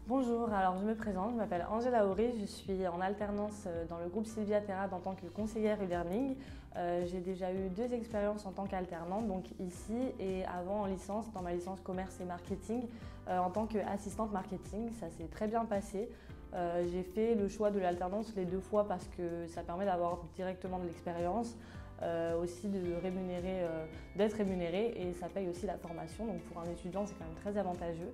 Bonjour, alors je me présente, je m'appelle Angela Horry, je suis en alternance dans le groupe Sylvia Terrade en tant que conseillère e-learning. J'ai déjà eu 2 expériences en tant qu'alternante, donc ici et avant en licence, dans ma licence commerce et marketing, en tant qu'assistante marketing. Ça s'est très bien passé. J'ai fait le choix de l'alternance les 2 fois parce que ça permet d'avoir directement de l'expérience, aussi d'être rémunéré et ça paye aussi la formation. Donc pour un étudiant, c'est quand même très avantageux.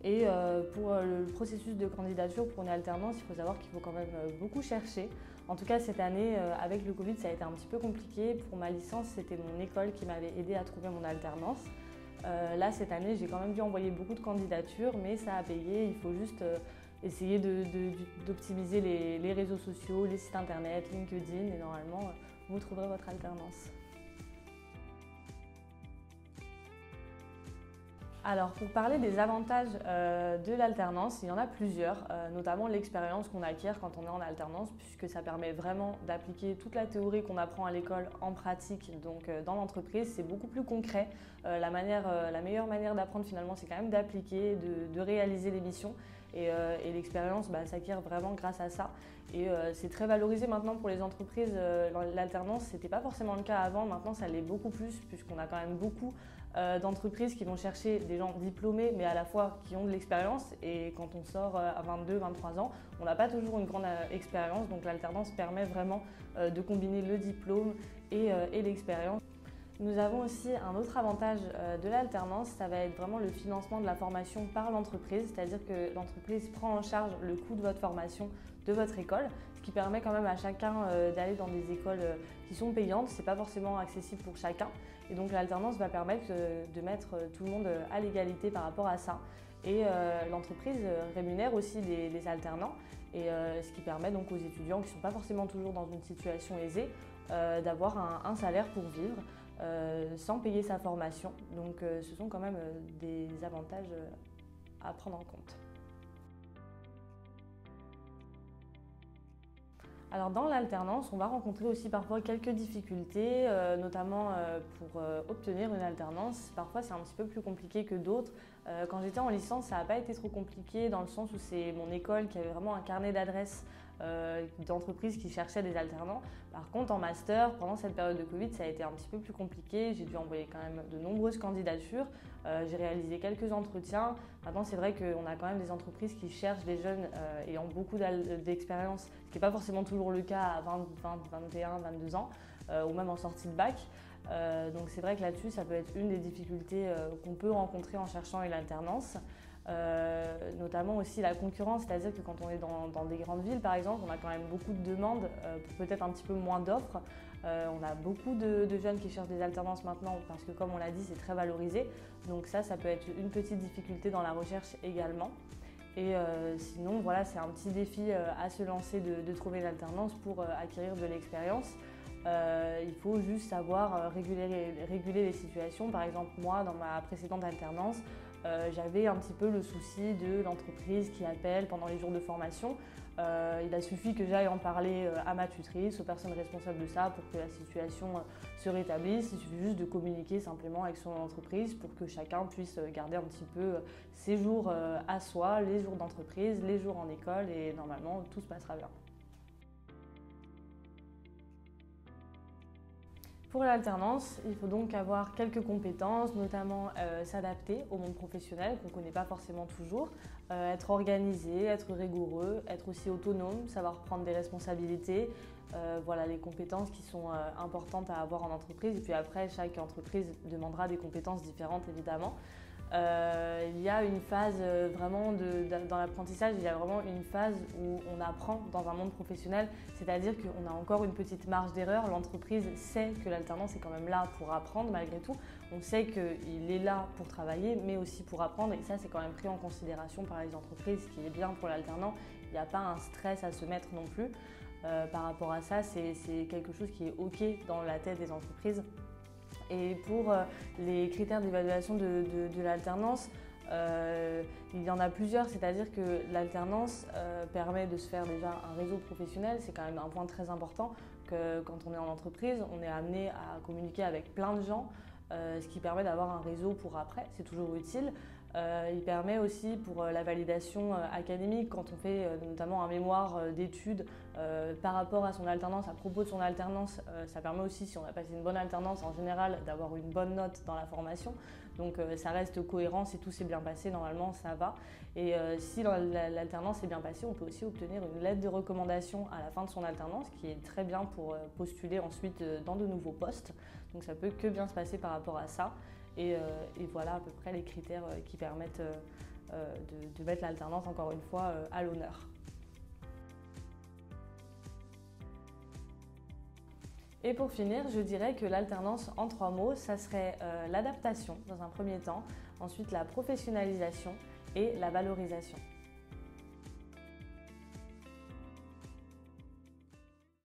Et pour le processus de candidature pour une alternance, il faut savoir qu'il faut quand même beaucoup chercher. En tout cas, cette année, avec le Covid, ça a été un petit peu compliqué. Pour ma licence, c'était mon école qui m'avait aidé à trouver mon alternance. Là, cette année, j'ai quand même dû envoyer beaucoup de candidatures, mais ça a payé. Il faut juste essayer d'optimiser les réseaux sociaux, les sites internet, LinkedIn, et normalement, vous trouverez votre alternance. Alors, pour parler des avantages de l'alternance, il y en a plusieurs, notamment l'expérience qu'on acquiert quand on est en alternance, puisque ça permet vraiment d'appliquer toute la théorie qu'on apprend à l'école en pratique. Donc, dans l'entreprise, c'est beaucoup plus concret. La meilleure manière d'apprendre finalement, c'est quand même d'appliquer, de réaliser les missions. Et l'expérience s'acquiert vraiment grâce à ça. Et c'est très valorisé maintenant pour les entreprises. L'alternance, c'était pas forcément le cas avant. Maintenant, ça l'est beaucoup plus, puisqu'on a quand même beaucoup d'entreprises qui vont chercher des gens diplômés, mais à la fois qui ont de l'expérience. Et quand on sort à 22, 23 ans, on n'a pas toujours une grande expérience. Donc l'alternance permet vraiment de combiner le diplôme et l'expérience. Nous avons aussi un autre avantage de l'alternance, ça va être vraiment le financement de la formation par l'entreprise, c'est-à-dire que l'entreprise prend en charge le coût de votre formation de votre école, ce qui permet quand même à chacun d'aller dans des écoles qui sont payantes, c'est pas forcément accessible pour chacun. Et donc l'alternance va permettre de mettre tout le monde à l'égalité par rapport à ça. Et l'entreprise rémunère aussi les alternants, et ce qui permet donc aux étudiants qui ne sont pas forcément toujours dans une situation aisée d'avoir un salaire pour vivre sans payer sa formation. Donc ce sont quand même des avantages à prendre en compte. Alors dans l'alternance, on va rencontrer aussi parfois quelques difficultés, notamment pour obtenir une alternance. Parfois c'est un petit peu plus compliqué que d'autres. Quand j'étais en licence, ça n'a pas été trop compliqué dans le sens où c'est mon école qui avait vraiment un carnet d'adresses d'entreprises qui cherchaient des alternants. Par contre en master, pendant cette période de Covid, ça a été un petit peu plus compliqué. J'ai dû envoyer quand même de nombreuses candidatures. J'ai réalisé quelques entretiens. Maintenant c'est vrai qu'on a quand même des entreprises qui cherchent des jeunes ayant beaucoup d'expérience, ce qui n'est pas forcément toujours le cas à 20, 21, 22 ans ou même en sortie de bac. Donc c'est vrai que là-dessus, ça peut être une des difficultés qu'on peut rencontrer en cherchant une alternance. Notamment aussi la concurrence, c'est-à-dire que quand on est dans des grandes villes par exemple, on a quand même beaucoup de demandes pour peut-être un petit peu moins d'offres. On a beaucoup de jeunes qui cherchent des alternances maintenant parce que comme on l'a dit, c'est très valorisé. Donc ça peut être une petite difficulté dans la recherche également. Et sinon, voilà, c'est un petit défi à se lancer de trouver une alternance pour acquérir de l'expérience. Il faut juste savoir réguler les situations. Par exemple, moi, dans ma précédente alternance, j'avais un petit peu le souci de l'entreprise qui appelle pendant les jours de formation. Il a suffi que j'aille en parler à ma tutrice, aux personnes responsables de ça pour que la situation se rétablisse. Il suffit juste de communiquer simplement avec son entreprise pour que chacun puisse garder un petit peu ses jours à soi, les jours d'entreprise, les jours en école et normalement tout se passera bien. Pour l'alternance, il faut donc avoir quelques compétences, notamment s'adapter au monde professionnel qu'on ne connaît pas forcément toujours, être organisé, être rigoureux, être aussi autonome, savoir prendre des responsabilités, voilà les compétences qui sont importantes à avoir en entreprise. Et puis après, chaque entreprise demandera des compétences différentes évidemment. Il y a une phase vraiment dans l'apprentissage, il y a vraiment une phase où on apprend dans un monde professionnel, c'est-à-dire qu'on a encore une petite marge d'erreur. L'entreprise sait que l'alternance est quand même là pour apprendre malgré tout. On sait qu'il est là pour travailler, mais aussi pour apprendre, et ça c'est quand même pris en considération par les entreprises, ce qui est bien pour l'alternant. Il n'y a pas un stress à se mettre non plus. Par rapport à ça, c'est quelque chose qui est OK dans la tête des entreprises. Et pour les critères d'évaluation de l'alternance, il y en a plusieurs, c'est-à-dire que l'alternance permet de se faire déjà un réseau professionnel. C'est quand même un point très important que quand on est en entreprise, on est amené à communiquer avec plein de gens, ce qui permet d'avoir un réseau pour après, c'est toujours utile. Il permet aussi pour la validation académique, quand on fait notamment un mémoire d'études par rapport à son alternance, à propos de son alternance, ça permet aussi, si on a passé une bonne alternance en général, d'avoir une bonne note dans la formation. Donc ça reste cohérent, si tout s'est bien passé, normalement ça va. Et si l'alternance est bien passée, on peut aussi obtenir une lettre de recommandation à la fin de son alternance, qui est très bien pour postuler ensuite dans de nouveaux postes. Donc ça peut que bien se passer par rapport à ça. Et voilà à peu près les critères qui permettent de mettre l'alternance encore une fois à l'honneur. Et pour finir, je dirais que l'alternance en 3 mots, ça serait l'adaptation dans un premier temps, ensuite la professionnalisation et la valorisation.